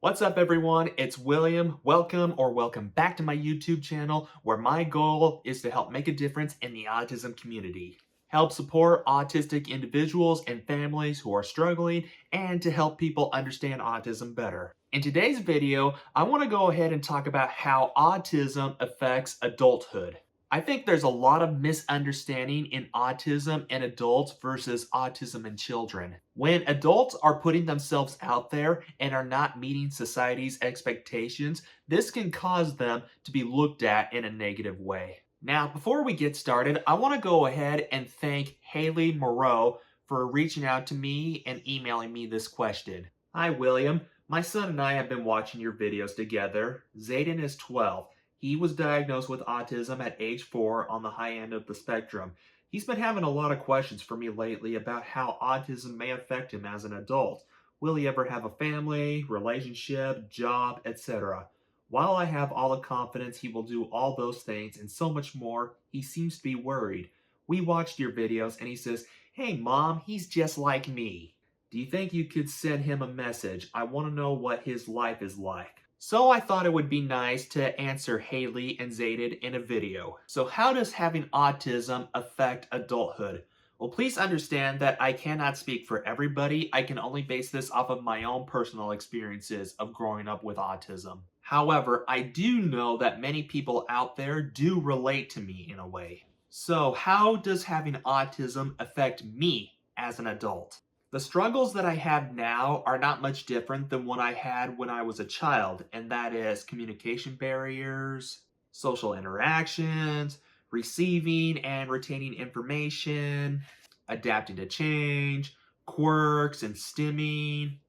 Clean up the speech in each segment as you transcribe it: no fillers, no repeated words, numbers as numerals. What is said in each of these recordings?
What's up, everyone? It's William. Welcome back to my YouTube channel, where my goal is to help make a difference in the autism community, help support autistic individuals and families who are struggling, and to help people understand autism better. In today's video, I want to go ahead and talk about how autism affects adulthood. I think there's a lot of misunderstanding in autism in adults versus autism in children. When adults are putting themselves out there and are not meeting society's expectations, this can cause them to be looked at in a negative way. Now, before we get started, I want to go ahead and thank Haley Moreau for reaching out to me and emailing me this question. Hi, William. My son and I have been watching your videos together. Zayden is 12. He was diagnosed with autism at age 4 on the high end of the spectrum. He's been having a lot of questions for me lately about how autism may affect him as an adult. Will he ever have a family, relationship, job, etc.? While I have all the confidence he will do all those things and so much more, he seems to be worried. We watched your videos and he says, "Hey mom, he's just like me." Do you think you could send him a message? I want to know what his life is like. So I thought it would be nice to answer Haley and Zayden in a video. So how does having autism affect adulthood? Well, please understand that I cannot speak for everybody. I can only base this off of my own personal experiences of growing up with autism. However, I do know that many people out there do relate to me in a way. So how does having autism affect me as an adult? The struggles that I have now are not much different than what I had when I was a child, and that is communication barriers, social interactions, receiving and retaining information, adapting to change, quirks and stimming,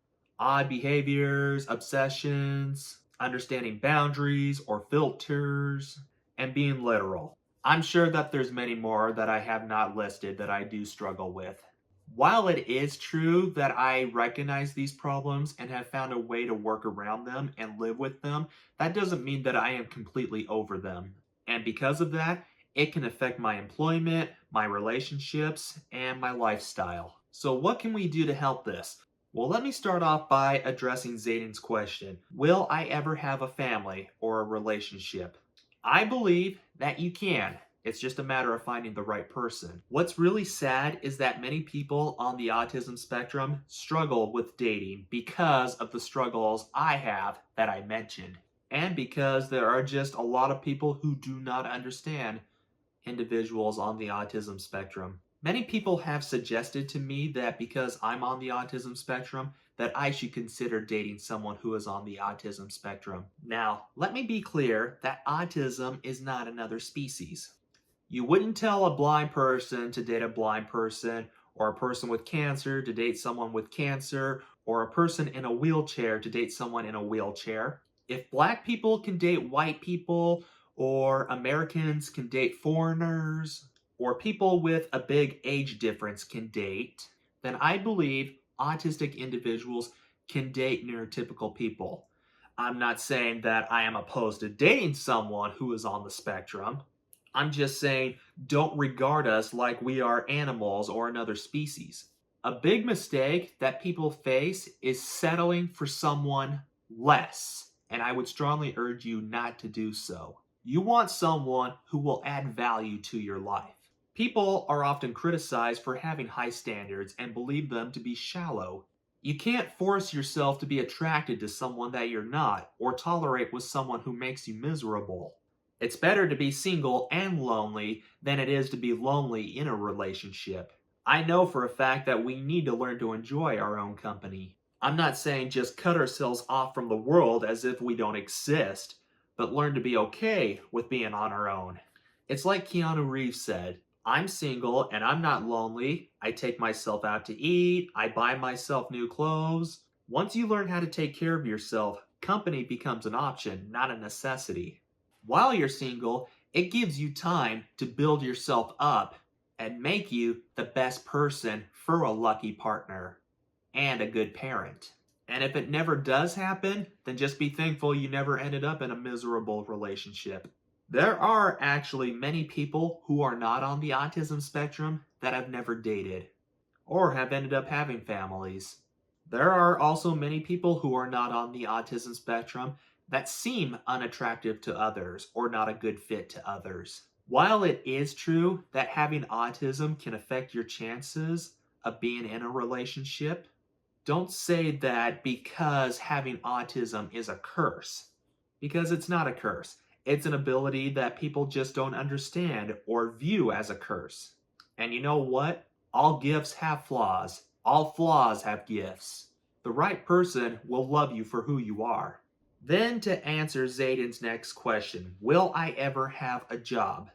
odd behaviors, obsessions, understanding boundaries or filters, and being literal. I'm sure that there's many more that I have not listed that I do struggle with. While it is true that I recognize these problems and have found a way to work around them and live with them, that doesn't mean that I am completely over them. And because of that, it can affect my employment, my relationships, and my lifestyle. So what can we do to help this? Well, let me start off by addressing Zayden's question. Will I ever have a family or a relationship? I believe that you can. It's just a matter of finding the right person. What's really sad is that many people on the autism spectrum struggle with dating because of the struggles I have that I mentioned. And because there are just a lot of people who do not understand individuals on the autism spectrum. Many people have suggested to me that because I'm on the autism spectrum, that I should consider dating someone who is on the autism spectrum. Now, let me be clear that autism is not another species. You wouldn't tell a blind person to date a blind person, or a person with cancer to date someone with cancer, or a person in a wheelchair to date someone in a wheelchair. If black people can date white people, or Americans can date foreigners, or people with a big age difference can date, then I believe autistic individuals can date neurotypical people. I'm not saying that I am opposed to dating someone who is on the spectrum. I'm just saying, don't regard us like we are animals or another species. A big mistake that people face is settling for someone less, and I would strongly urge you not to do so. You want someone who will add value to your life. People are often criticized for having high standards and believe them to be shallow. You can't force yourself to be attracted to someone that you're not, or tolerate with someone who makes you miserable. It's better to be single and lonely than it is to be lonely in a relationship. I know for a fact that we need to learn to enjoy our own company. I'm not saying just cut ourselves off from the world as if we don't exist, but learn to be okay with being on our own. It's like Keanu Reeves said, "I'm single and I'm not lonely. I take myself out to eat. I buy myself new clothes." Once you learn how to take care of yourself, company becomes an option, not a necessity. While you're single, it gives you time to build yourself up and make you the best person for a lucky partner and a good parent. And if it never does happen, then just be thankful you never ended up in a miserable relationship. There are actually many people who are not on the autism spectrum that have never dated or have ended up having families. There are also many people who are not on the autism spectrum that seem unattractive to others or not a good fit to others. While it is true that having autism can affect your chances of being in a relationship, don't say that because having autism is a curse, because it's not a curse. It's an ability that people just don't understand or view as a curse. And you know what? All gifts have flaws. All flaws have gifts. The right person will love you for who you are. Then to answer Zayden's next question, will I ever have a job?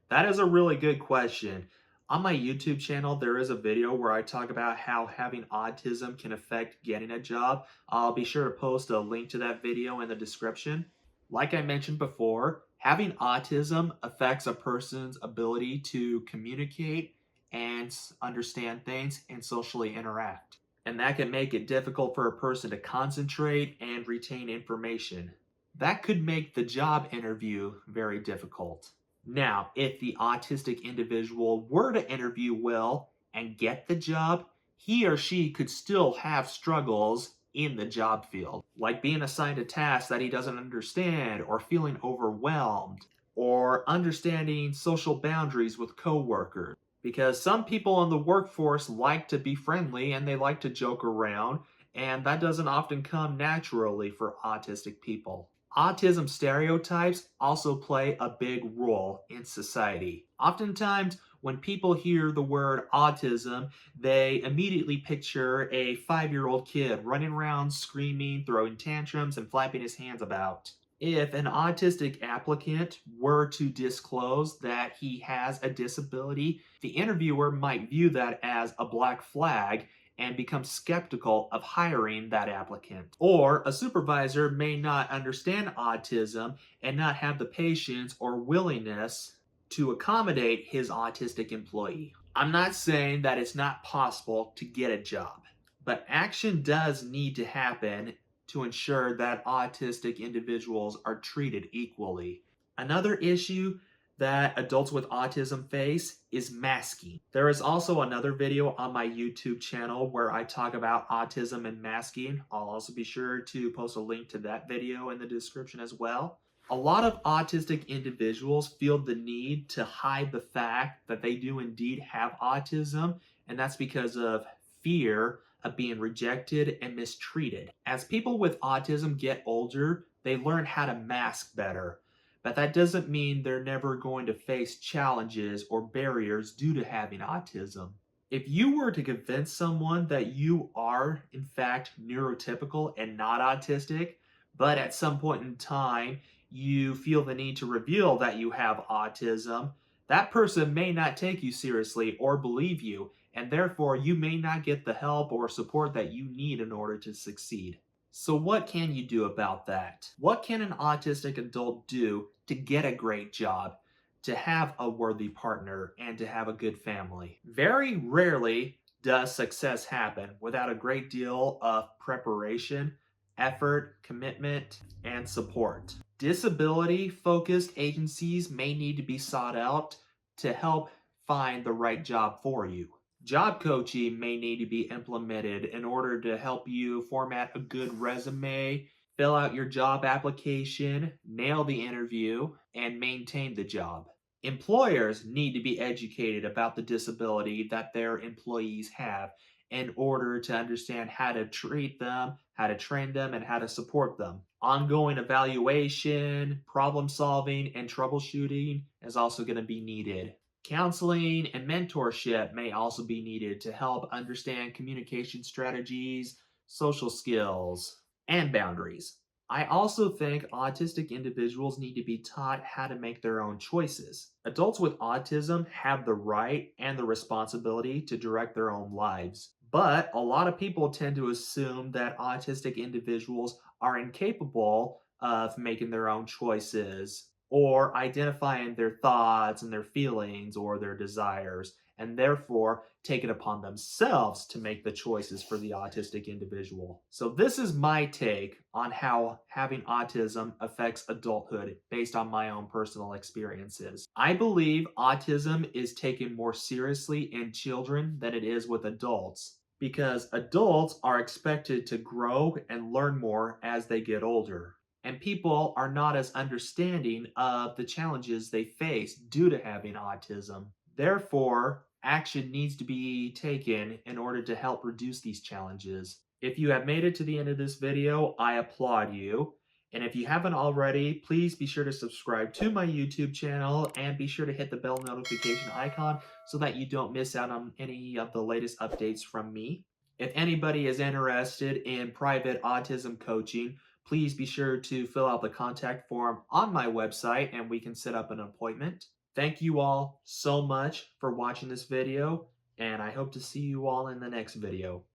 That is a really good question. On my YouTube channel, there is a video where I talk about how having autism can affect getting a job. I'll be sure to post a link to that video in the description. Like I mentioned before, having autism affects a person's ability to communicate and understand things and socially interact. And that can make it difficult for a person to concentrate and retain information. That could make the job interview very difficult. Now, if the autistic individual were to interview well and get the job, he or she could still have struggles in the job field, like being assigned a task that he doesn't understand, or feeling overwhelmed, or understanding social boundaries with coworkers. Because some people in the workforce like to be friendly and they like to joke around, and that doesn't often come naturally for autistic people. Autism stereotypes also play a big role in society. Oftentimes, when people hear the word autism, they immediately picture a 5-year-old kid running around screaming, throwing tantrums, and flapping his hands about. If an autistic applicant were to disclose that he has a disability, the interviewer might view that as a black flag and become skeptical of hiring that applicant. Or a supervisor may not understand autism and not have the patience or willingness to accommodate his autistic employee. I'm not saying that it's not possible to get a job, but action does need to happen to ensure that autistic individuals are treated equally. Another issue that adults with autism face is masking. There is also another video on my YouTube channel where I talk about autism and masking. I'll also be sure to post a link to that video in the description as well. A lot of autistic individuals feel the need to hide the fact that they do indeed have autism, and that's because of fear of being rejected and mistreated. As people with autism get older, they learn how to mask better. But that doesn't mean they're never going to face challenges or barriers due to having autism. If you were to convince someone that you are, in fact, neurotypical and not autistic, but at some point in time you feel the need to reveal that you have autism, that person may not take you seriously or believe you, and therefore you may not get the help or support that you need in order to succeed. So what can you do about that? What can an autistic adult do to get a great job, to have a worthy partner, and to have a good family? Very rarely does success happen without a great deal of preparation, effort, commitment, and support. Disability-focused agencies may need to be sought out to help find the right job for you. Job coaching may need to be implemented in order to help you format a good resume, fill out your job application, nail the interview, and maintain the job. Employers need to be educated about the disability that their employees have in order to understand how to treat them, how to train them, and how to support them. Ongoing evaluation, problem solving, and troubleshooting is also going to be needed. Counseling and mentorship may also be needed to help understand communication strategies, social skills, and boundaries. I also think autistic individuals need to be taught how to make their own choices. Adults with autism have the right and the responsibility to direct their own lives. But a lot of people tend to assume that autistic individuals are incapable of making their own choices or identifying their thoughts and their feelings or their desires, and therefore take it upon themselves to make the choices for the autistic individual. So this is my take on how having autism affects adulthood based on my own personal experiences. I believe autism is taken more seriously in children than it is with adults, because adults are expected to grow and learn more as they get older. And people are not as understanding of the challenges they face due to having autism. Therefore, action needs to be taken in order to help reduce these challenges. If you have made it to the end of this video, I applaud you. And if you haven't already, please be sure to subscribe to my YouTube channel and be sure to hit the bell notification icon so that you don't miss out on any of the latest updates from me. If anybody is interested in private autism coaching, please be sure to fill out the contact form on my website and we can set up an appointment. Thank you all so much for watching this video, and I hope to see you all in the next video.